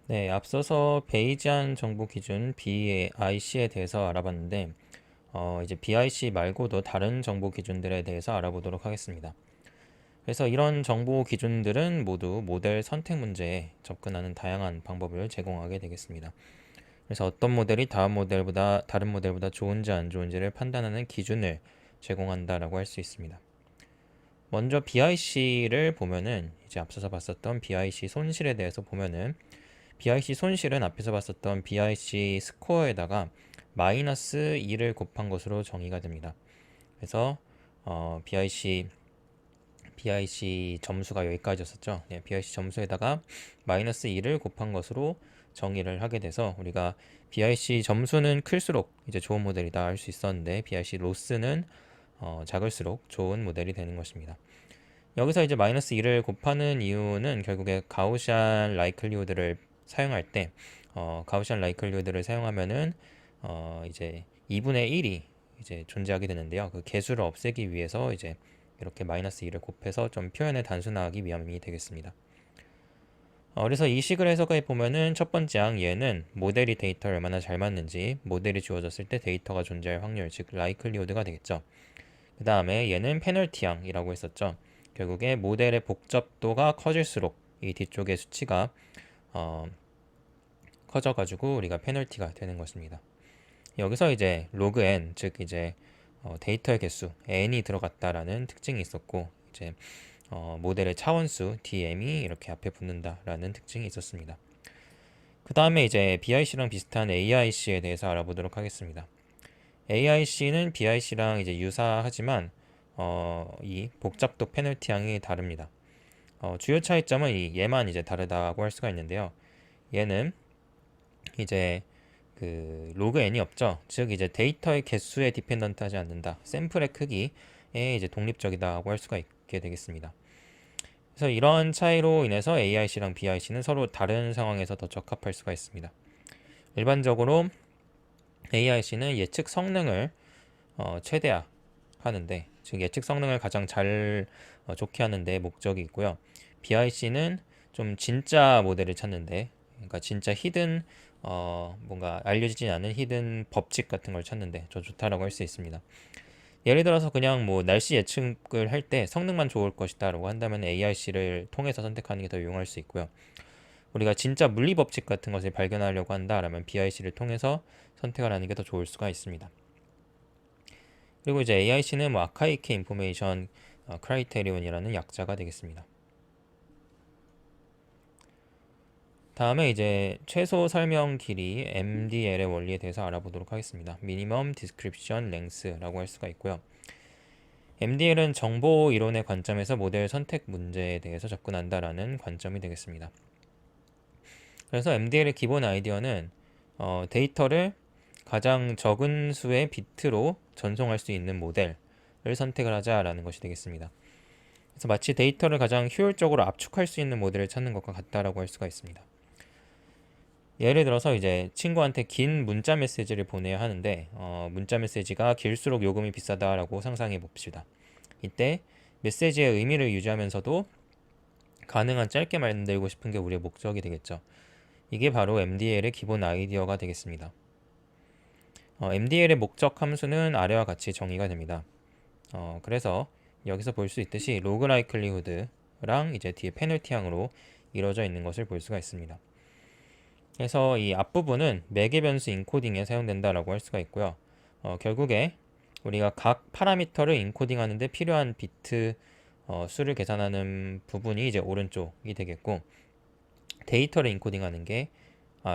네, 앞서서 베이지안 정보 기준 BIC에 대해서 알아봤는데, 이제 BIC 말고도 다른 정보 기준들에 대해서 알아보도록 하겠습니다. 그래서 이런 정보 기준들은 모두 모델 선택 문제에 접근하는 다양한 방법을 제공하게 되겠습니다. 그래서 어떤 모델이 다른 모델보다 좋은지 안 좋은지를 판단하는 기준을 제공한다라고 할 수 있습니다. 먼저 BIC를 보면은 이제 앞서서 봤었던 BIC 손실에 대해서 보면은 BIC 손실은 앞에서 봤었던 BIC 스코어에다가 마이너스 2를 곱한 것으로 정의가 됩니다. 그래서 BIC 점수가 여기까지였었죠. 네, BIC 점수에다가 마이너스 2를 곱한 것으로 정의를 하게 돼서 우리가 BIC 점수는 클수록 이제 좋은 모델이다 할 수 있었는데 BIC 로스는 작을수록 좋은 모델이 되는 것입니다. 여기서 이제 마이너스 2를 곱하는 이유는 결국에 가우시안 라이클리후드를 사용할 때 가우시안 라이클리후드를 사용하면은 이제 2분의 1이 이제 존재하게 되는데요. 그 개수를 없애기 위해서 이제 이렇게 마이너스 2를 곱해서 좀 표현을 단순화하기 위함이 되겠습니다. 그래서 이 식을 해석해 보면은 첫 번째 항 얘는 모델이 데이터를 얼마나 잘 맞는지 모델이 주어졌을 때 데이터가 존재할 확률 즉 라이클리후드가 되겠죠. 그 다음에 얘는 페널티 항이라고 했었죠. 결국에 모델의 복잡도가 커질수록 이 뒤쪽의 수치가 어, 커져가지고 우리가 페널티가 되는 것입니다. 여기서 이제 로그 n 즉 이제 데이터의 개수 n이 들어갔다라는 특징이 있었고 이제 모델의 차원수 dm이 이렇게 앞에 붙는다라는 특징이 있었습니다. 그 다음에 이제 BIC랑 비슷한 AIC에 대해서 알아보도록 하겠습니다. AIC는 BIC랑 이제 유사하지만 이 복잡도 페널티 양이 다릅니다. 주요 차이점은 얘만 이제 다르다고 할 수가 있는데요. 얘는 이제 그 로그 n이 없죠. 즉 이제 데이터의 개수에 디펜던트하지 않는다. 샘플의 크기에 이제 독립적이다고 할 수가 있게 되겠습니다. 그래서 이런 차이로 인해서 AIC랑 BIC는 서로 다른 상황에서 더 적합할 수가 있습니다. 일반적으로 AIC는 예측 성능을 최대화하는데, 즉 예측 성능을 가장 잘 좋게 하는데 목적이 있고요. BIC는 좀 진짜 모델을 찾는데, 그러니까 진짜 히든 뭔가 알려지지 않은 히든 법칙 같은 걸 찾는데 더 좋다라고 할 수 있습니다. 예를 들어서 그냥 뭐 날씨 예측을 할 때 성능만 좋을 것이다라고 한다면 AIC를 통해서 선택하는 게 더 유용할 수 있고요. 우리가 진짜 물리 법칙 같은 것을 발견하려고 한다라면 BIC를 통해서 선택을 하는 게 더 좋을 수가 있습니다. 그리고 이제 AIC는 뭐 아카이크 인포메이션 크라이테리온이라는 약자가 되겠습니다. 다음에 이제 최소 설명 길이 MDL의 원리에 대해서 알아보도록 하겠습니다. Minimum Description Length라고 할 수가 있고요. MDL은 정보 이론의 관점에서 모델 선택 문제에 대해서 접근한다라는 관점이 되겠습니다. 그래서 MDL의 기본 아이디어는 데이터를 가장 적은 수의 비트로 전송할 수 있는 모델을 선택을 하자라는 것이 되겠습니다. 그래서 마치 데이터를 가장 효율적으로 압축할 수 있는 모델을 찾는 것과 같다라고 할 수가 있습니다. 예를 들어서 이제 친구한테 긴 문자 메시지를 보내야 하는데 문자 메시지가 길수록 요금이 비싸다라고 상상해 봅시다. 이때 메시지의 의미를 유지하면서도 가능한 짧게 만들고 싶은 게 우리의 목적이 되겠죠. 이게 바로 MDL의 기본 아이디어가 되겠습니다. MDL의 목적 함수는 아래와 같이 정의가 됩니다. 그래서 여기서 볼 수 있듯이 로그 라이클리후드랑 이제 뒤에 페널티 항으로 이루어져 있는 것을 볼 수가 있습니다. 그래서 이 앞부분은 매개 변수 인코딩에 사용된다라고 할 수가 있고요. 결국에 우리가 각 파라미터를 인코딩하는 데 필요한 비트 수를 계산하는 부분이 이제 오른쪽이 되겠고, 데이터를 인코딩하는 게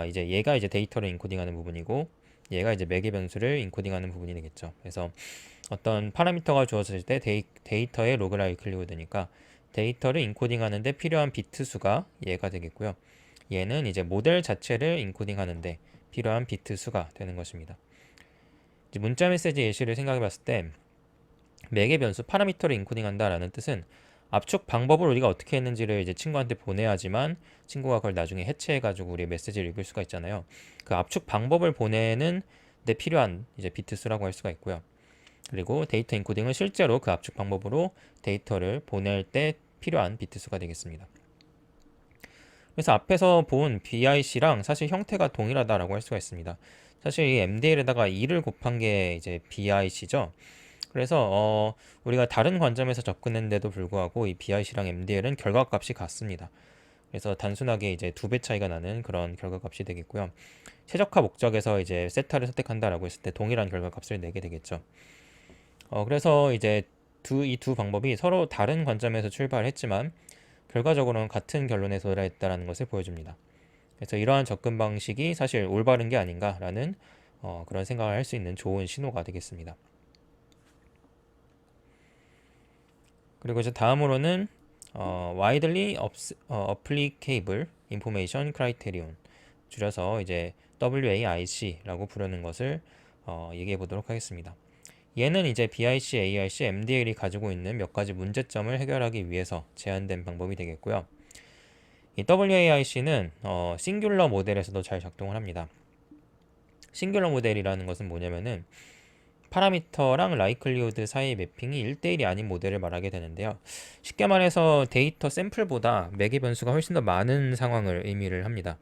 이제 얘가 이제 데이터를 인코딩하는 부분이고 얘가 이제 매개 변수를 인코딩하는 부분이 되겠죠. 그래서 어떤 파라미터가 주어졌을 때 데이터의 로그 라이클리후드니까 데이터를 인코딩하는 데 필요한 비트 수가 얘가 되겠고요. 얘는 이제 모델 자체를 인코딩하는데 필요한 비트 수가 되는 것입니다. 이제 문자 메시지 예시를 생각해 봤을 때 매개 변수 파라미터를 인코딩한다라는 뜻은 압축 방법을 우리가 어떻게 했는지를 이제 친구한테 보내야지만 친구가 그걸 나중에 해체해가지고 우리의 메시지를 읽을 수가 있잖아요. 그 압축 방법을 보내는 데 필요한 이제 비트 수라고 할 수가 있고요. 그리고 데이터 인코딩은 실제로 그 압축 방법으로 데이터를 보낼 때 필요한 비트 수가 되겠습니다. 그래서 앞에서 본 BIC랑 사실 형태가 동일하다라고 할 수가 있습니다. 사실 이 MDL에다가 2를 곱한 게 이제 BIC죠. 그래서 우리가 다른 관점에서 접근했는데도 불구하고 이 BIC랑 MDL은 결과값이 같습니다. 그래서 단순하게 이제 두 배 차이가 나는 그런 결과값이 되겠고요. 최적화 목적에서 이제 세타를 선택한다라고 했을 때 동일한 결과값을 내게 되겠죠. 그래서 이제 이 두 방법이 서로 다른 관점에서 출발했지만 결과적으로는 같은 결론에 도달했다는 것을 보여줍니다. 그래서 이러한 접근 방식이 사실 올바른 게 아닌가라는 그런 생각을 할 수 있는 좋은 신호가 되겠습니다. 그리고 이제 다음으로는 widely applicable information criterion, 줄여서 이제 WAIC라고 부르는 것을 얘기해 보도록 하겠습니다. 얘는 이제 BIC, AIC, MDL이 가지고 있는 몇 가지 문제점을 해결하기 위해서 제안된 방법이 되겠고요. 이 WAIC는 싱귤러 모델에서도 잘 작동을 합니다. 싱귤러 모델이라는 것은 뭐냐면은 파라미터랑 라이클리후드 사이의 매핑이 1대1이 아닌 모델을 말하게 되는데요. 쉽게 말해서 데이터 샘플보다 매개 변수가 훨씬 더 많은 상황을 의미를 합니다.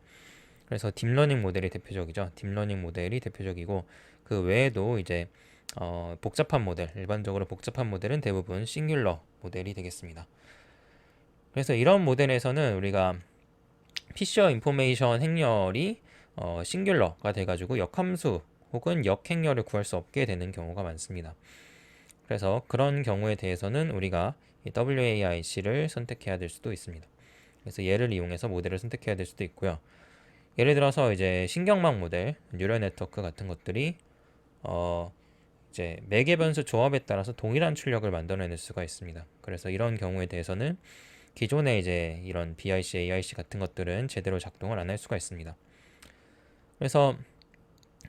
그래서 딥러닝 모델이 대표적이죠. 딥러닝 모델이 대표적이고 그 외에도 이제 복잡한 모델, 일반적으로 복잡한 모델은 대부분 싱귤러 모델이 되겠습니다. 그래서 이런 모델에서는 우리가 피셔 인포메이션 행렬이 싱귤러가 돼가지고 역함수 혹은 역행렬을 구할 수 없게 되는 경우가 많습니다. 그래서 그런 경우에 대해서는 우리가 이 WAIC를 선택해야 될 수도 있습니다. 그래서 얘를 이용해서 모델을 선택해야 될 수도 있고요. 예를 들어서 이제 신경망 모델, 뉴럴 네트워크 같은 것들이 이제 매개 변수 조합에 따라서 동일한 출력을 만들어낼 수가 있습니다. 그래서 이런 경우에 대해서는 기존에 이제 이런 BIC, AIC 같은 것들은 제대로 작동을 안 할 수가 있습니다. 그래서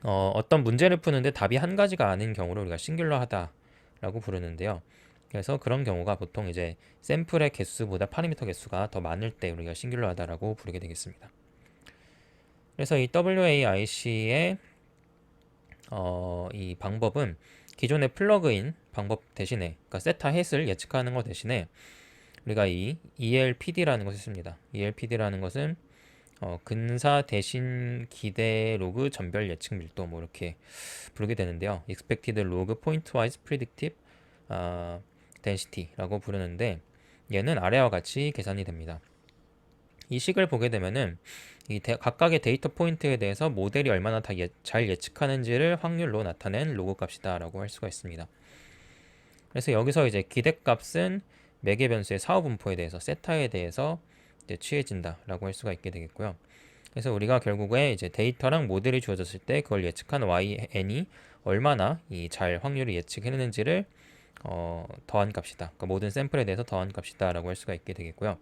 어떤 문제를 푸는데 답이 한 가지가 아닌 경우를 우리가 싱귤러하다라고 부르는데요. 그래서 그런 경우가 보통 이제 샘플의 개수보다 파라미터 개수가 더 많을 때 우리가 싱귤러하다라고 부르게 되겠습니다. 그래서 이 WAIC의 이 방법은 기존의 플러그인 방법 대신에, 그러니까 세타 햇을 예측하는 것 대신에 우리가 이 ELPD라는 것을 씁니다. ELPD라는 것은 근사 대신 기대 로그 전별 예측 밀도 뭐 이렇게 부르게 되는데요. Expected log pointwise predictive density라고 부르는데 얘는 아래와 같이 계산이 됩니다. 이 식을 보게 되면은 각각의 데이터 포인트에 대해서 모델이 얼마나 잘 예측하는지를 확률로 나타낸 로그 값이다라고 할 수가 있습니다. 그래서 여기서 이제 기대값은 매개 변수의 사후 분포에 대해서 세타에 대해서 이제 취해진다라고 할 수가 있게 되겠고요. 그래서 우리가 결국에 이제 데이터랑 모델이 주어졌을 때 그걸 예측한 YN이 얼마나 이 잘 확률을 예측했는지를 더한 값이다. 그러니까 모든 샘플에 대해서 더한 값이다라고 할 수가 있게 되겠고요.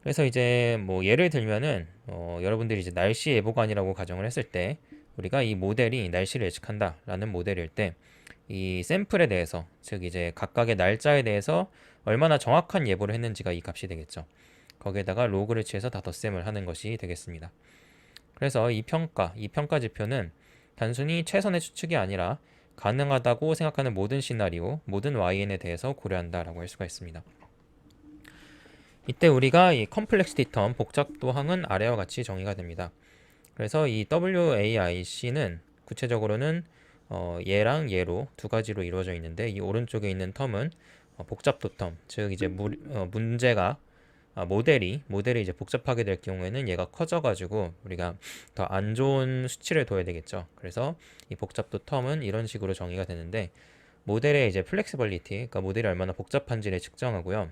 그래서 이제 뭐 예를 들면은 여러분들이 이제 날씨 예보관이라고 가정을 했을 때 우리가 이 모델이 날씨를 예측한다라는 모델일 때 이 샘플에 대해서, 즉 이제 각각의 날짜에 대해서 얼마나 정확한 예보를 했는지가 이 값이 되겠죠. 거기에다가 로그를 취해서 다 덧셈을 하는 것이 되겠습니다. 그래서 이 평가 지표는 단순히 최선의 추측이 아니라 가능하다고 생각하는 모든 시나리오, 모든 YN에 대해서 고려한다라고 할 수가 있습니다. 이때 우리가 이 컴플렉시티 텀, 복잡도항은 아래와 같이 정의가 됩니다. 그래서 이 WAIC는 구체적으로는 얘랑 얘로 두 가지로 이루어져 있는데 이 오른쪽에 있는 텀은 복잡도 텀, 즉 이제 문제가 모델이 이제 복잡하게 될 경우에는 얘가 커져가지고 우리가 더 안 좋은 수치를 둬야 되겠죠. 그래서 이 복잡도 텀은 이런 식으로 정의가 되는데 모델의 이제 플렉시블리티, 그러니까 모델이 얼마나 복잡한지를 측정하고요.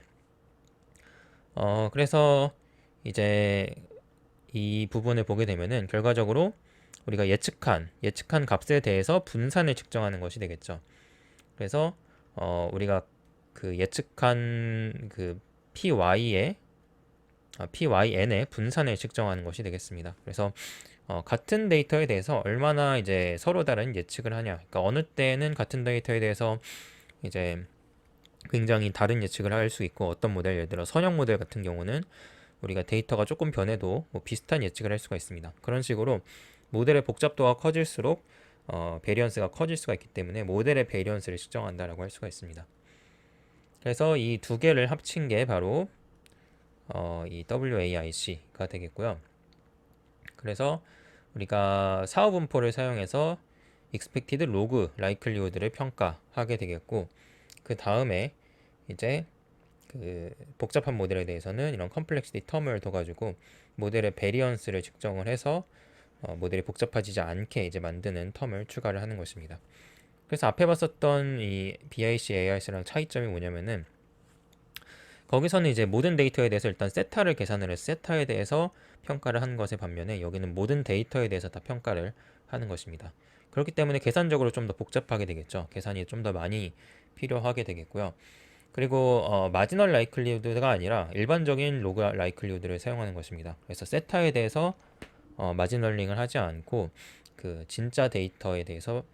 그래서 이제 이 부분을 보게 되면은 결과적으로 우리가 예측한 값에 대해서 분산을 측정하는 것이 되겠죠. 그래서 우리가 그 예측한 그 PYN의 분산을 측정하는 것이 되겠습니다. 그래서 같은 데이터에 대해서 얼마나 이제 서로 다른 예측을 하냐. 그러니까 어느 때는 같은 데이터에 대해서 이제 굉장히 다른 예측을 할 수 있고, 어떤 모델, 예를 들어 선형 모델 같은 경우는 우리가 데이터가 조금 변해도 뭐 비슷한 예측을 할 수가 있습니다. 그런 식으로 모델의 복잡도가 커질수록 베리언스가 커질 수가 있기 때문에 모델의 베리언스를 측정한다라고 할 수가 있습니다. 그래서 이 두 개를 합친 게 바로 이 WAIC가 되겠고요. 그래서 우리가 사후 분포를 사용해서 expected log likelihood를 평가하게 되겠고, 그 다음에 이제 그 복잡한 모델에 대해서는 이런 complexity term을 둬가지고 모델의 베리언스를 측정을 해서 모델이 복잡해지지 않게 이제 만드는 텀을 추가를 하는 것입니다. 그래서 앞에 봤었던 이 BIC, AIC랑 차이점이 뭐냐면은, 거기서는 이제 모든 데이터에 대해서 일단 세타를 계산을 해서 세타에 대해서 평가를 하는 것에 반면에 여기는 모든 데이터에 대해서 다 평가를 하는 것입니다. 그렇기 때문에 계산적으로 좀 더 복잡하게 되겠죠. 계산이 좀 더 많이 필요하게 되겠고요. 그리고 마지널 라이클리우드가 아니라 일반적인 로그 라이클리우드를 사용하는 것입니다. 그래서 세타에 대해서 마지널링을 하지 않고 그 진짜 데이터에 대해서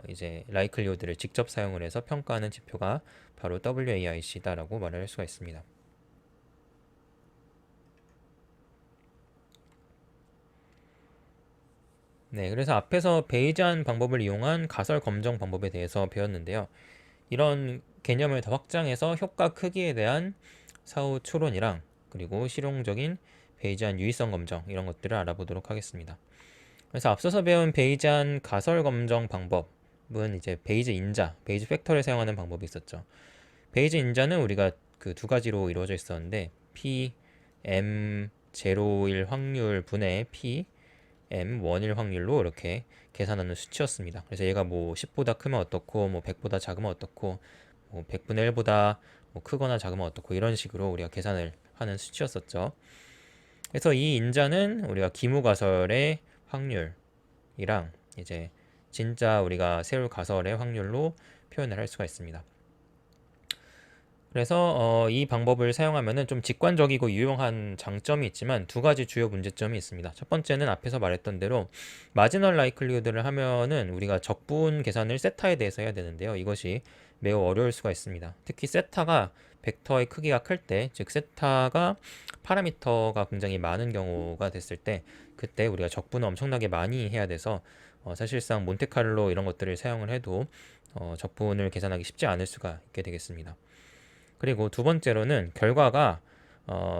이제 라이클리우드를 직접 사용을 해서 평가하는 지표가 바로 WAIC다라고 말을 할 수가 있습니다. 네, 그래서 앞에서 베이지안 방법을 이용한 가설 검정 방법에 대해서 배웠는데요. 이런 개념을 더 확장해서 효과 크기에 대한 사후 추론이랑 그리고 실용적인 베이지안 유의성 검정 이런 것들을 알아보도록 하겠습니다. 그래서 앞서서 배운 베이지안 가설 검정 방법은 이제 베이지 인자, 베이지 팩터를 사용하는 방법이 있었죠. 베이지 인자는 우리가 그 두 가지로 이루어져 있었는데 P, M, 0일 확률 분의 P, M, 1일 확률로 이렇게 계산하는 수치였습니다. 그래서 얘가 뭐 10보다 크면 어떻고 뭐 100보다 작으면 어떻고 뭐 100분의 1보다 뭐 크거나 작으면 어떻고 이런 식으로 우리가 계산을 하는 수치였었죠. 그래서 이 인자는 우리가 기무가설의 확률이랑 이제 진짜 우리가 세울 가설의 확률로 표현을 할 수가 있습니다. 그래서 이 방법을 사용하면은 좀 직관적이고 유용한 장점이 있지만 두 가지 주요 문제점이 있습니다. 첫 번째는 앞에서 말했던 대로 마지널 라이클리우드를 하면은 우리가 적분 계산을 세타에 대해서 해야 되는데요. 이것이 매우 어려울 수가 있습니다. 특히 세타가 벡터의 크기가 클 때, 즉 세타가 파라미터가 굉장히 많은 경우가 됐을 때, 그때 우리가 적분을 엄청나게 많이 해야 돼서 사실상 몬테카를로 이런 것들을 사용을 해도 적분을 계산하기 쉽지 않을 수가 있게 되겠습니다. 그리고 두 번째로는 결과가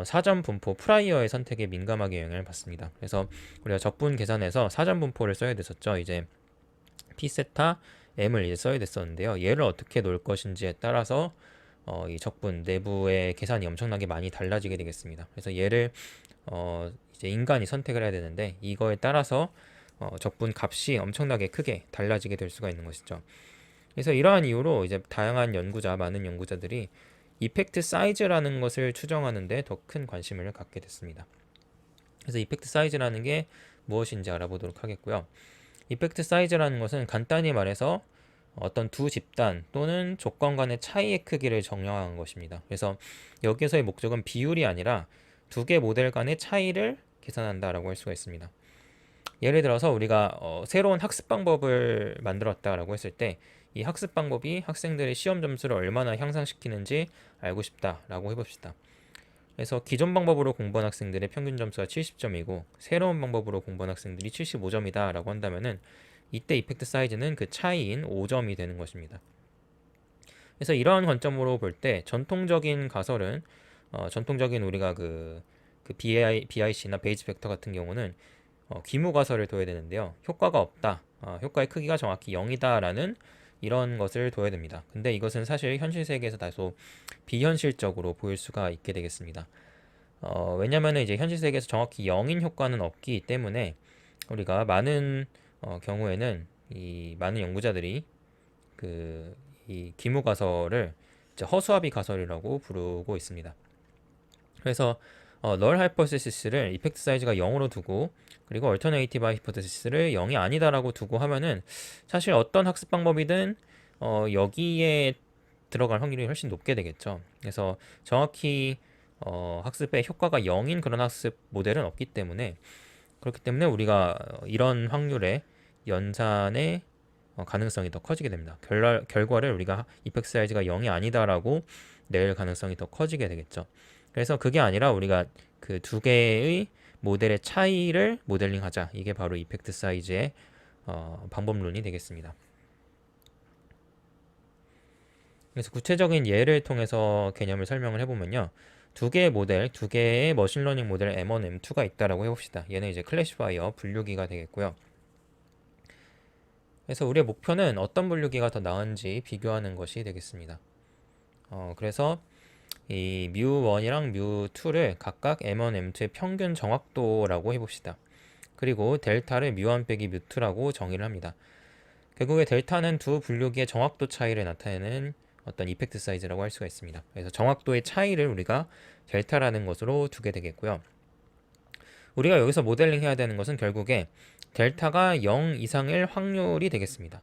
사전 분포 프라이어의 선택에 민감하게 영향을 받습니다. 그래서 우리가 적분 계산에서 사전 분포를 써야 됐었죠. 이제 P 세타 M을 이제 써야 됐었는데요. 얘를 어떻게 놓을 것인지에 따라서 이 적분 내부의 계산이 엄청나게 많이 달라지게 되겠습니다. 그래서 얘를 이제 인간이 선택을 해야 되는데 이거에 따라서 적분 값이 엄청나게 크게 달라지게 될 수가 있는 것이죠. 그래서 이러한 이유로 이제 다양한 많은 연구자들이 이펙트 사이즈라는 것을 추정하는데 더 큰 관심을 갖게 됐습니다. 그래서 이펙트 사이즈라는 게 무엇인지 알아보도록 하겠고요. 이펙트 사이즈라는 것은 간단히 말해서 어떤 두 집단 또는 조건 간의 차이의 크기를 정량하는 것입니다. 그래서 여기에서의 목적은 비율이 아니라 두 개 모델 간의 차이를 계산한다라고 할 수가 있습니다. 예를 들어서 우리가 새로운 학습 방법을 만들었다라고 했을 때 이 학습 방법이 학생들의 시험 점수를 얼마나 향상시키는지 알고 싶다라고 해봅시다. 그래서 기존 방법으로 공부한 학생들의 평균 점수가 70점이고 새로운 방법으로 공부한 학생들이 75점이다 라고 한다면은 이때 이펙트 사이즈는 그 차이인 5점이 되는 것입니다. 그래서 이러한 관점으로 볼 때 전통적인 가설은 전통적인 우리가 그 BIC나 베이지 벡터 같은 경우는 기무 가설을 둬야 되는데요. 효과가 없다. 효과의 크기가 정확히 0이다 라는 이런 것을 둬야 됩니다. 근데 이것은 사실 현실 세계에서 다소 비현실적으로 보일 수가 있게 되겠습니다. 왜냐면 이제 현실 세계에서 정확히 0인 효과는 없기 때문에 우리가 많은 경우에는 이 많은 연구자들이 이 기무 가설을 이제 허수아비 가설이라고 부르고 있습니다. 그래서 널 하이포테시스를 이펙트 사이즈가 0으로 두고 그리고 얼터네이티브 하이포테시스를 0이 아니다라고 두고 하면은 사실 어떤 학습 방법이든 여기에 들어갈 확률이 훨씬 높게 되겠죠. 그래서 정확히 학습에 효과가 0인 그런 학습 모델은 없기 때문에 그렇기 때문에 우리가 이런 확률의 연산의 가능성이 더 커지게 됩니다. 결과를 우리가 이펙트 사이즈가 0이 아니다라고 낼 가능성이 더 커지게 되겠죠. 그래서 그게 아니라 우리가 그 두 개의 모델의 차이를 모델링하자. 이게 바로 이펙트 사이즈의 방법론이 되겠습니다. 그래서 구체적인 예를 통해서 개념을 설명을 해보면요. 두 개의 모델, 두 개의 머신러닝 모델 M1, M2가 있다라고 해봅시다. 얘는 이제 클래시파이어 분류기가 되겠고요. 그래서 우리의 목표는 어떤 분류기가 더 나은지 비교하는 것이 되겠습니다. 그래서 이 mu1이랑 mu2를 각각 M1, M2의 평균 정확도라고 해봅시다. 그리고 델타를 mu1 빼기 mu2라고 정의를 합니다. 결국에 델타는 두 분류기의 정확도 차이를 나타내는 어떤 이펙트 사이즈라고 할 수가 있습니다. 그래서 정확도의 차이를 우리가 델타라는 것으로 두게 되겠고요. 우리가 여기서 모델링 해야 되는 것은 결국에 델타가 0 이상일 확률이 되겠습니다.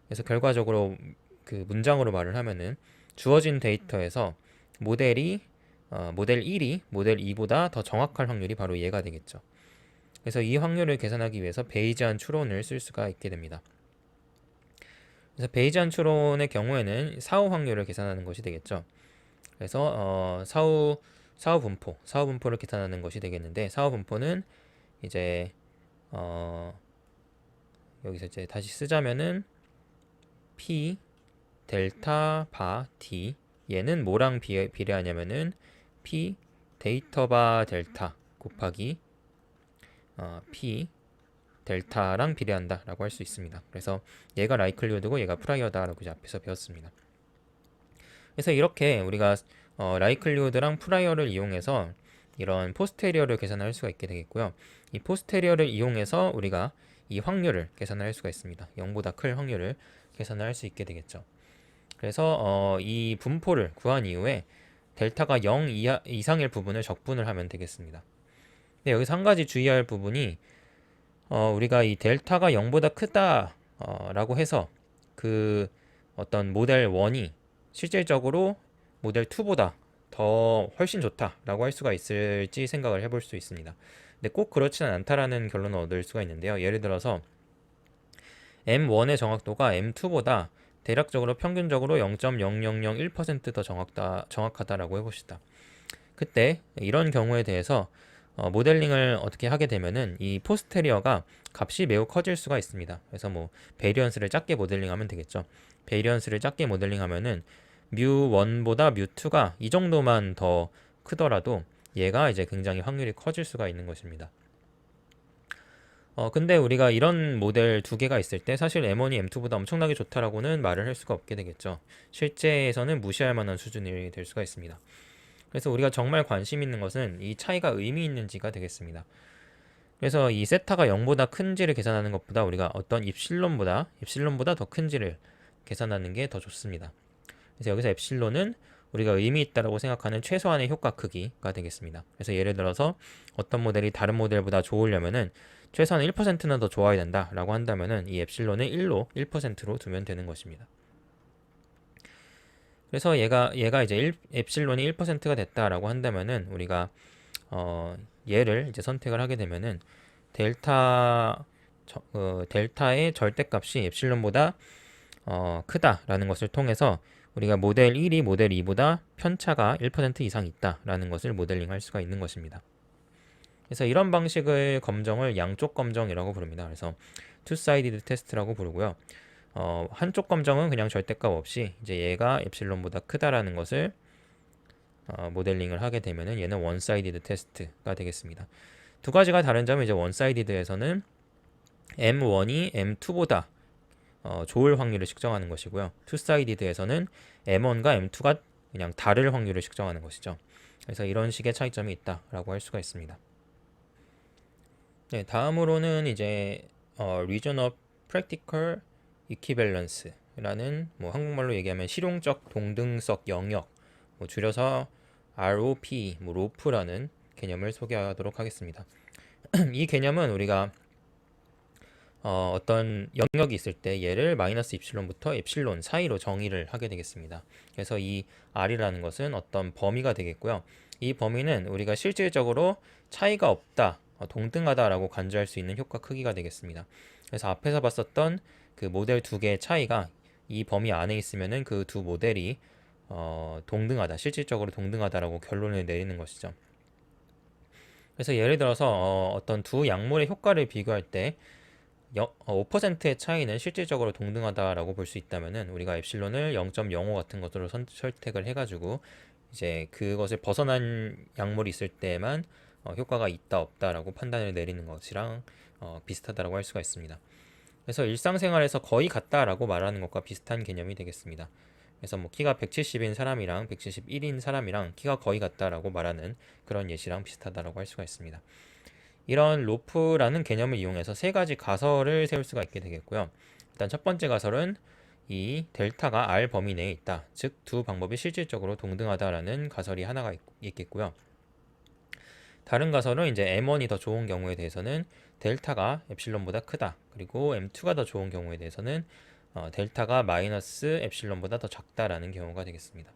그래서 결과적으로 그 문장으로 말을 하면은 주어진 데이터에서 모델 1이 모델 2보다 더 정확할 확률이 바로 얘가 되겠죠. 그래서 이 확률을 계산하기 위해서 베이지안 추론을 쓸 수가 있게 됩니다. 그래서 베이지안 추론의 경우에는 사후 확률을 계산하는 것이 되겠죠. 그래서 사후 분포를 계산하는 것이 되겠는데, 사후 분포는 이제 여기서 이제 다시 쓰자면은 P 델타 바 D, 얘는 뭐랑 비례하냐면은 P 데이터 바 델타 곱하기 P 델타랑 비례한다 라고 할 수 있습니다. 그래서 얘가 라이클리후드고 얘가 프라이어다 라고 이제 앞에서 배웠습니다. 그래서 이렇게 우리가 라이클리후드랑 프라이어를 이용해서 이런 포스테리어를 계산할 수가 있게 되겠고요. 이 포스테리어를 이용해서 우리가 이 확률을 계산할 수가 있습니다. 0보다 클 확률을 계산할 수 있게 되겠죠. 그래서 이 분포를 구한 이후에 델타가 0 이상일 부분을 적분을 하면 되겠습니다. 근데 여기서 한 가지 주의할 부분이 우리가 이 델타가 0보다 크다 라고 해서 그 어떤 모델 1이 실질적으로 모델 2보다 더 훨씬 좋다라고 할 수가 있을지 생각을 해볼 수 있습니다. 근데 꼭 그렇지는 않다라는 결론을 얻을 수가 있는데요. 예를 들어서 M1의 정확도가 M2보다 대략적으로 평균적으로 0.0001%더 정확하다라고 해봅시다. 그때 이런 경우에 대해서 모델링을 어떻게 하게 되면은 이 포스테리어가 값이 매우 커질 수가 있습니다. 그래서 뭐 베리언스를 작게 모델링하면 되겠죠. 베리언스를 작게 모델링하면은 mu1보다 mu2가 이 정도만 더 크더라도 얘가 이제 굉장히 확률이 커질 수가 있는 것입니다. 근데 우리가 이런 모델 두 개가 있을 때 사실 M1이 M2보다 엄청나게 좋다라고는 말을 할 수가 없게 되겠죠. 실제에서는 무시할 만한 수준이 될 수가 있습니다. 그래서 우리가 정말 관심 있는 것은 이 차이가 의미 있는지가 되겠습니다. 그래서 이 세타가 0보다 큰지를 계산하는 것보다 우리가 어떤 입실론보다 더 큰지를 계산하는 게 더 좋습니다. 그래서 여기서 엡실론은 우리가 의미 있다고 생각하는 최소한의 효과 크기가 되겠습니다. 그래서 예를 들어서 어떤 모델이 다른 모델보다 좋으려면은 최소한 1%는 더 좋아야 된다라고 한다면은 이 엡실론을 1%로 두면 되는 것입니다. 그래서 얘가 이제 엡실론이 1%가 됐다라고 한다면은 우리가 얘를 이제 선택을 하게 되면은 델타의 절대값이 엡실론보다 크다라는 것을 통해서 우리가 모델 1이 모델 2보다 편차가 1% 이상 있다라는 것을 모델링할 수가 있는 것입니다. 그래서 이런 방식의 검정을 양쪽 검정이라고 부릅니다. 그래서 two-sided test라고 부르고요. 한쪽 검정은 그냥 절대값 없이 이제 얘가 엡실론보다 크다라는 것을 모델링을 하게 되면은 얘는 one-sided test가 되겠습니다. 두 가지가 다른 점은 이제 one-sided에서는 M1이 M2보다 좋을 확률을 측정하는 것이고요. 투사이디드에서는 M1과 M2가 그냥 다를 확률을 측정하는 것이죠. 그래서 이런 식의 차이점이 있다라고 할 수가 있습니다. 네, 다음으로는 이제 Region of Practical Equivalence라는 뭐 한국말로 얘기하면 실용적 동등석 영역, 뭐 줄여서 ROP, 뭐 로프라는 개념을 소개하도록 하겠습니다. 이 개념은 우리가 어떤 영역이 있을 때 얘를 마이너스 입실론부터 엡실론 사이로 정의를 하게 되겠습니다. 그래서 이 R이라는 것은 어떤 범위가 되겠고요. 이 범위는 우리가 실질적으로 차이가 없다, 동등하다라고 간주할 수 있는 효과 크기가 되겠습니다. 그래서 앞에서 봤었던 그 모델 두 개의 차이가 이 범위 안에 있으면은 그 두 모델이 동등하다, 실질적으로 동등하다라고 결론을 내리는 것이죠. 그래서 예를 들어서 어떤 두 약물의 효과를 비교할 때 5%의 차이는 실질적으로 동등하다라고 볼 수 있다면은 우리가 엡실론을 0.05 같은 것으로 선택을 해가지고 이제 그것을 벗어난 약물이 있을 때만 효과가 있다 없다라고 판단을 내리는 것이랑 비슷하다라고 할 수가 있습니다. 그래서 일상생활에서 거의 같다라고 말하는 것과 비슷한 개념이 되겠습니다. 그래서 뭐 키가 170인 사람이랑 171인 사람이랑 키가 거의 같다라고 말하는 그런 예시랑 비슷하다라고 할 수가 있습니다. 이런 로프라는 개념을 이용해서 세 가지 가설을 세울 수가 있게 되겠고요. 일단 첫 번째 가설은 이 델타가 R 범위 내에 있다. 즉 두 방법이 실질적으로 동등하다라는 가설이 하나가 있겠고요. 다른 가설은 이제 M1이 더 좋은 경우에 대해서는 델타가 엡실론보다 크다. 그리고 M2가 더 좋은 경우에 대해서는 델타가 마이너스 엡실론보다 더 작다라는 경우가 되겠습니다.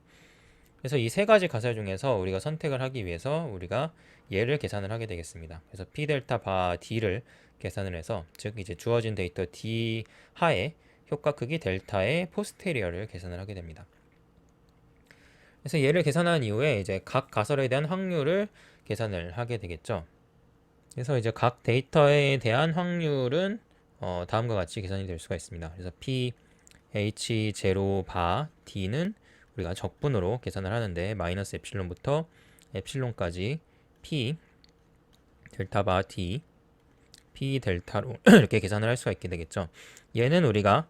그래서 이 세 가지 가설 중에서 우리가 선택을 하기 위해서 우리가 얘를 계산을 하게 되겠습니다. 그래서 P 델타 바 D를 계산을 해서 즉 이제 주어진 데이터 D 하에 효과 크기 델타의 포스테리어를 계산을 하게 됩니다. 그래서 얘를 계산한 이후에 이제 각 가설에 대한 확률을 계산을 하게 되겠죠. 그래서 이제 각 데이터에 대한 확률은 다음과 같이 계산이 될 수가 있습니다. 그래서 P H0 바 D는 우리가 적분으로 계산을 하는데 마이너스 엡실론부터 엡실론까지 P 델타 바 D P 델타로 이렇게 계산을 할 수가 있게 되겠죠. 얘는 우리가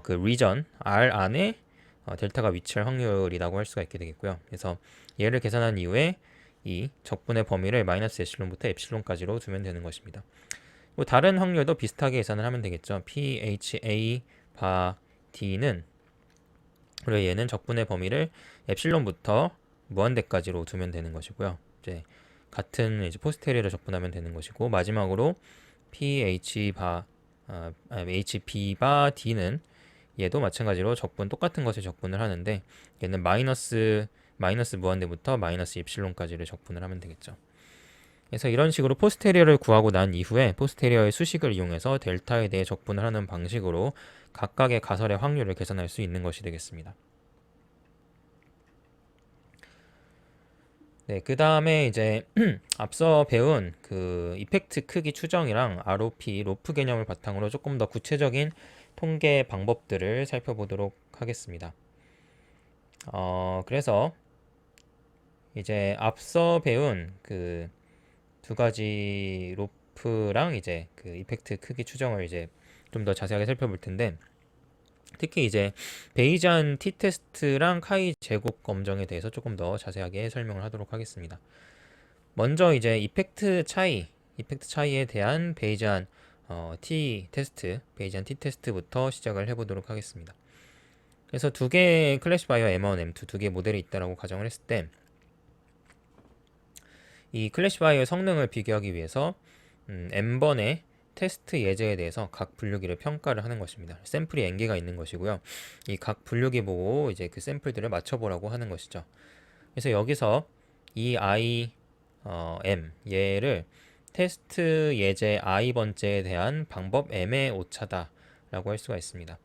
그 리전 R 안에 델타가 위치할 확률이라고 할 수가 있게 되겠고요. 그래서 얘를 계산한 이후에 이 적분의 범위를 마이너스 엡실론부터 엡실론까지로 두면 되는 것입니다. 뭐 다른 확률도 비슷하게 계산을 하면 되겠죠. PHA 바 D는 그리고 얘는 적분의 범위를 엡실론부터 무한대까지로 두면 되는 것이고요. 이제 같은 이제 포스테리어를 적분하면 되는 것이고 마지막으로 HP 바 D는 얘도 마찬가지로 적분 똑같은 것을 적분을 하는데 얘는 마이너스 무한대부터 마이너스 엡실론까지를 적분을 하면 되겠죠. 그래서 이런 식으로 포스테리어를 구하고 난 이후에 포스테리어의 수식을 이용해서 델타에 대해 적분을 하는 방식으로 각각의 가설의 확률을 계산할 수 있는 것이 되겠습니다. 네, 그 다음에 이제 앞서 배운 그 이펙트 크기 추정이랑 ROP, 로프 개념을 바탕으로 조금 더 구체적인 통계 방법들을 살펴보도록 하겠습니다. 그래서 이제 앞서 배운 그 두 가지 로프랑 이제 그 이펙트 크기 추정을 이제 좀 더 자세하게 살펴볼 텐데 특히 이제 베이지안 t-테스트랑 카이 제곱 검정에 대해서 조금 더 자세하게 설명을 하도록 하겠습니다. 먼저 이제 이펙트 차이에 대한 베이지안 t-테스트부터 시작을 해보도록 하겠습니다. 그래서 두 개의 클래시파이어 M1, M2 두 개의 모델이 있다라고 가정을 했을 때 이 클래시파이어의 성능을 비교하기 위해서 N번의 테스트 예제에 대해서 각 분류기를 평가를 하는 것입니다. 샘플이 N개가 있는 것이고요. 이 각 분류기 보고 이제 그 샘플들을 맞춰보라고 하는 것이죠. 그래서 여기서 이 M 얘를 테스트 예제 i번째에 대한 방법 M의 오차다라고 할 수가 있습니다.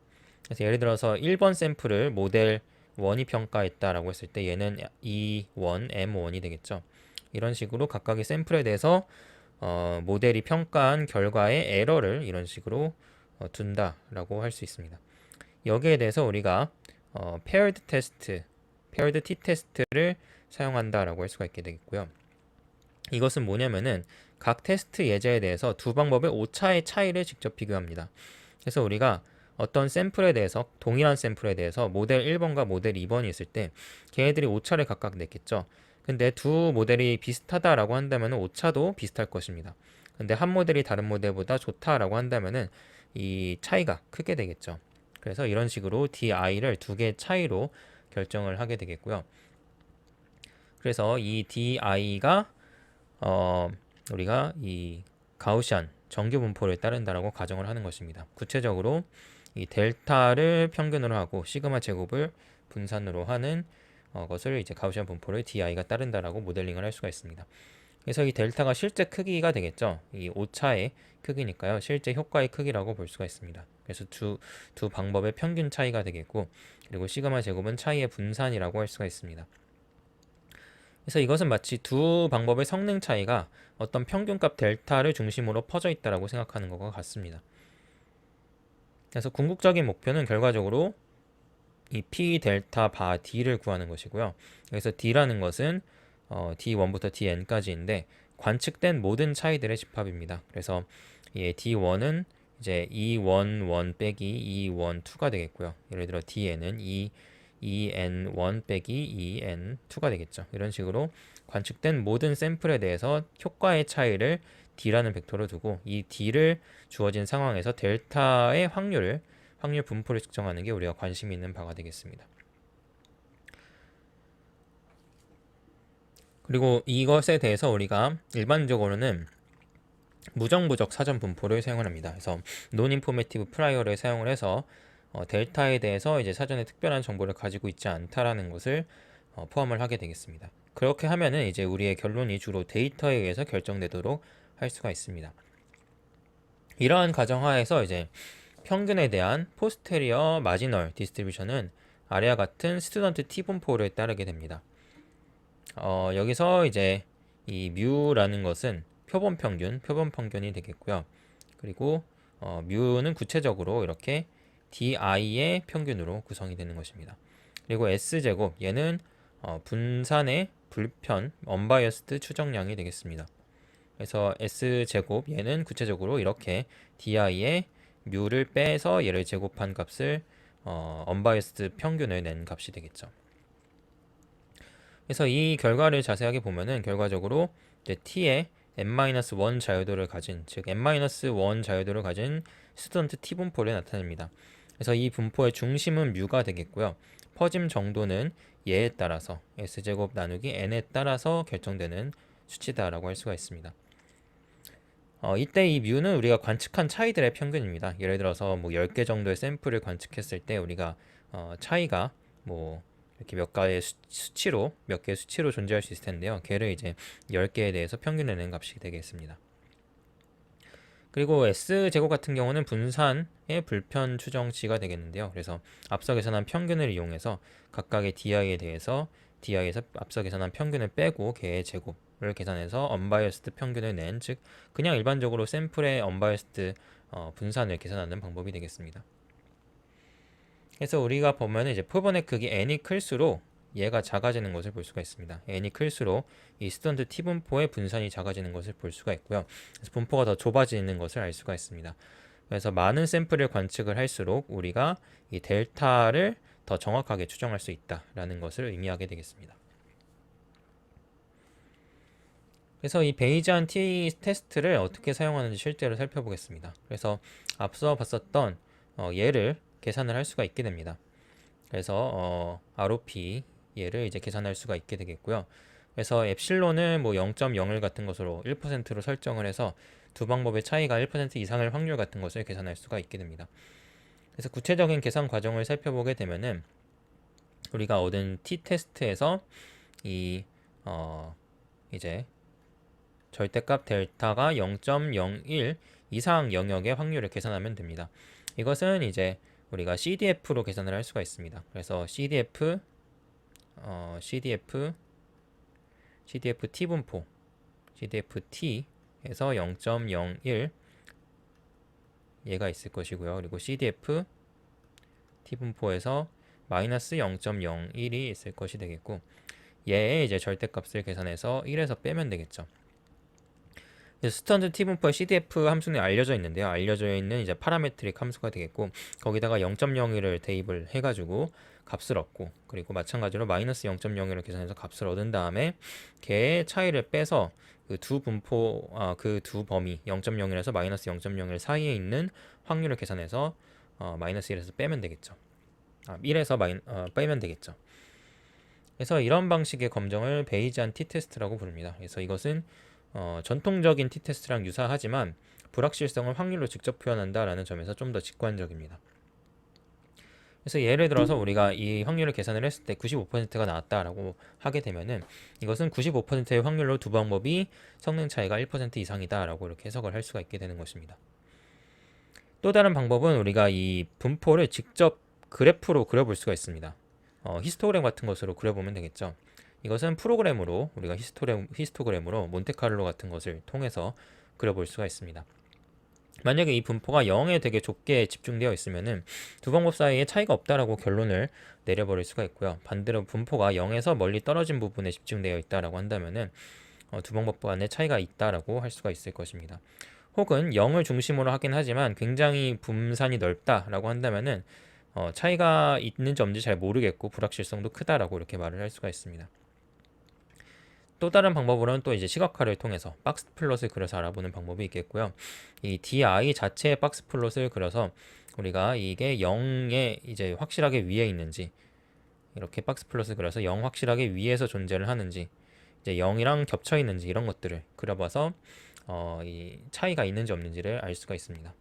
그래서 예를 들어서 1번 샘플을 모델 1이 평가했다라고 했을 때 얘는 E1, M1이 되겠죠. 이런 식으로 각각의 샘플에 대해서 모델이 평가한 결과의 에러를 이런 식으로 둔다라고 할 수 있습니다. 여기에 대해서 우리가 paired t-테스트를 사용한다라고 할 수가 있게 되겠고요. 이것은 뭐냐면은 각 테스트 예제에 대해서 두 방법의 오차의 차이를 직접 비교합니다. 그래서 우리가 어떤 샘플에 대해서 동일한 샘플에 대해서 모델 1번과 모델 2번이 있을 때 걔네들이 오차를 각각 냈겠죠. 근데 두 모델이 비슷하다라고 한다면 오차도 비슷할 것입니다. 근데 한 모델이 다른 모델보다 좋다라고 한다면은 이 차이가 크게 되겠죠. 그래서 이런 식으로 DI를 두 개의 차이로 결정을 하게 되겠고요. 그래서 이 DI가 우리가 이 가우시안 정규 분포를 따른다라고 가정을 하는 것입니다. 구체적으로 이 델타를 평균으로 하고 시그마 제곱을 분산으로 하는 것을 이제 가우시안 분포를 DI가 따른다라고 모델링을 할 수가 있습니다. 그래서 이 델타가 실제 크기가 되겠죠. 이 오차의 크기니까요. 실제 효과의 크기라고 볼 수가 있습니다. 그래서 두 방법의 평균 차이가 되겠고 그리고 시그마 제곱은 차이의 분산이라고 할 수가 있습니다. 그래서 이것은 마치 두 방법의 성능 차이가 어떤 평균값 델타를 중심으로 퍼져 있다라고 생각하는 것과 같습니다. 그래서 궁극적인 목표는 결과적으로 이 P 델타 바 D를 구하는 것이고요. 여기서 D라는 것은 D1부터 Dn까지인데 관측된 모든 차이들의 집합입니다. 그래서 이 D1은 이제 E11 빼기 E12가 되겠고요. 예를 들어 Dn은 EN1 빼기 EN2가 되겠죠. 이런 식으로 관측된 모든 샘플에 대해서 효과의 차이를 D라는 벡터로 두고 이 D를 주어진 상황에서 델타의 확률 분포를 측정하는 게 우리가 관심 있는 바가 되겠습니다. 그리고 이것에 대해서 우리가 일반적으로는 무정부적 사전 분포를 사용을 합니다. 그래서 non-informative prior을 사용을 해서 델타에 대해서 이제 사전에 특별한 정보를 가지고 있지 않다라는 것을 포함을 하게 되겠습니다. 그렇게 하면은 이제 우리의 결론이 주로 데이터에 의해서 결정되도록 할 수가 있습니다. 이러한 가정하에서 이제 평균에 대한 포스테리어 마지널 디스트리뷰션은 아래와 같은 스튜던트 T 분포를 따르게 됩니다. 여기서 이제 이 뮤라는 것은 표본 평균이 되겠고요. 그리고 뮤는 구체적으로 이렇게 di의 평균으로 구성이 되는 것입니다. 그리고 s제곱 얘는 분산의 불편 언바이어스드 추정량이 되겠습니다. 그래서 s제곱 얘는 구체적으로 이렇게 di의 뮤를 빼서 얘를 제곱한 값을 언바이어스드 평균을 낸 값이 되겠죠. 그래서 이 결과를 자세하게 보면은 결과적으로 이제 t의 n-1 자유도를 가진, 즉 n-1 자유도를 가진 스튜던트 t 분포를 나타냅니다. 그래서 이 분포의 중심은 뮤가 되겠고요. 퍼짐 정도는 얘에 따라서 s제곱 나누기 n에 따라서 결정되는 수치다라고 할 수가 있습니다. 이때 이 뮤는 우리가 관측한 차이들의 평균입니다. 예를 들어서 뭐 10개 정도의 샘플을 관측했을 때 우리가 차이가 뭐 이렇게 몇 개의 수치로 존재할 수 있을 텐데요. 걔를 이제 10개에 대해서 평균내는 값이 되겠습니다. 그리고 S제곱 같은 경우는 분산의 불편 추정치가 되겠는데요. 그래서 앞서 계산한 평균을 이용해서 각각의 DI에서 앞서 계산한 평균을 빼고 걔의 제곱을 계산해서 언바이어스드 평균을 낸, 즉 그냥 일반적으로 샘플의 언바이어스드 분산을 계산하는 방법이 되겠습니다. 그래서 우리가 보면 이제 표본의 크기 n이 클수록 얘가 작아지는 것을 볼 수가 있습니다. n이 클수록 이 스튜던트 t 분포의 분산이 작아지는 것을 볼 수가 있고요. 그래서 분포가 더 좁아지는 것을 알 수가 있습니다. 그래서 많은 샘플을 관측을 할수록 우리가 이 델타를 더 정확하게 추정할 수 있다라는 것을 의미하게 되겠습니다. 그래서 이 베이지안 t 테스트를 어떻게 사용하는지 실제로 살펴보겠습니다. 그래서 앞서 봤었던 얘를 계산을 할 수가 있게 됩니다. 그래서 ROP 얘를 이제 계산할 수가 있게 되겠고요. 그래서 엡실론을 뭐 0.01 같은 것으로 1%로 설정을 해서 두 방법의 차이가 1% 이상일 확률 같은 것을 계산할 수가 있게 됩니다. 그래서 구체적인 계산 과정을 살펴보게 되면은 우리가 얻은 t-테스트에서 이 이제 절대값 델타가 0.01 이상 영역의 확률을 계산하면 됩니다. 이것은 이제 우리가 CDF로 계산을 할 수가 있습니다. 그래서 CDF T 분포 CDF-T에서 0.01 얘가 있을 것이고요. 그리고 CDF T 분포에서 마이너스 0.01이 있을 것이 되겠고, 얘의 이제 절대값을 계산해서 1에서 빼면 되겠죠. 스튜던트 T 분포의 CDF 함수는 알려져 있는데요. 알려져 있는 이제 파라메트릭 함수가 되겠고, 거기다가 0.01을 대입을 해가지고 값을 얻고, 그리고 마찬가지로 마이너스 0.01을 계산해서 값을 얻은 다음에 걔의 차이를 빼서 그 두 범위 0.01에서 마이너스 0.01 사이에 있는 확률을 계산해서 마이너스 1에서 빼면 되겠죠. 1에서 빼면 되겠죠. 그래서 이런 방식의 검정을 베이지안 t-테스트라고 부릅니다. 그래서 이것은 전통적인 t-테스트랑 유사하지만 불확실성을 확률로 직접 표현한다라는 점에서 좀 더 직관적입니다. 그래서 예를 들어서 우리가 이 확률을 계산을 했을 때 95%가 나왔다라고 하게 되면은 이것은 95%의 확률로 두 방법이 성능 차이가 1% 이상이다라고 이렇게 해석을 할 수가 있게 되는 것입니다. 또 다른 방법은 우리가 이 분포를 직접 그래프로 그려볼 수가 있습니다. 히스토그램 같은 것으로 그려보면 되겠죠. 이것은 프로그램으로 우리가 히스토그램으로 몬테카를로 같은 것을 통해서 그려볼 수가 있습니다. 만약에 이 분포가 0에 되게 좁게 집중되어 있으면은 두 방법 사이에 차이가 없다라고 결론을 내려버릴 수가 있고요. 반대로 분포가 0에서 멀리 떨어진 부분에 집중되어 있다라고 한다면은 두 방법 간의 차이가 있다라고 할 수가 있을 것입니다. 혹은 0을 중심으로 하긴 하지만 굉장히 분산이 넓다라고 한다면은 차이가 있는지 없는지 잘 모르겠고 불확실성도 크다라고 이렇게 말을 할 수가 있습니다. 또 다른 방법으로는 또 이제 시각화를 통해서 박스 플롯을 그려서 알아보는 방법이 있겠고요. 이 DI 자체의 박스 플롯을 그려서 우리가 이게 0에 이제 확실하게 위에 있는지 이렇게 박스 플롯을 그려서 0 확실하게 위에서 존재를 하는지 이제 0이랑 겹쳐 있는지 이런 것들을 그려봐서 이 차이가 있는지 없는지를 알 수가 있습니다.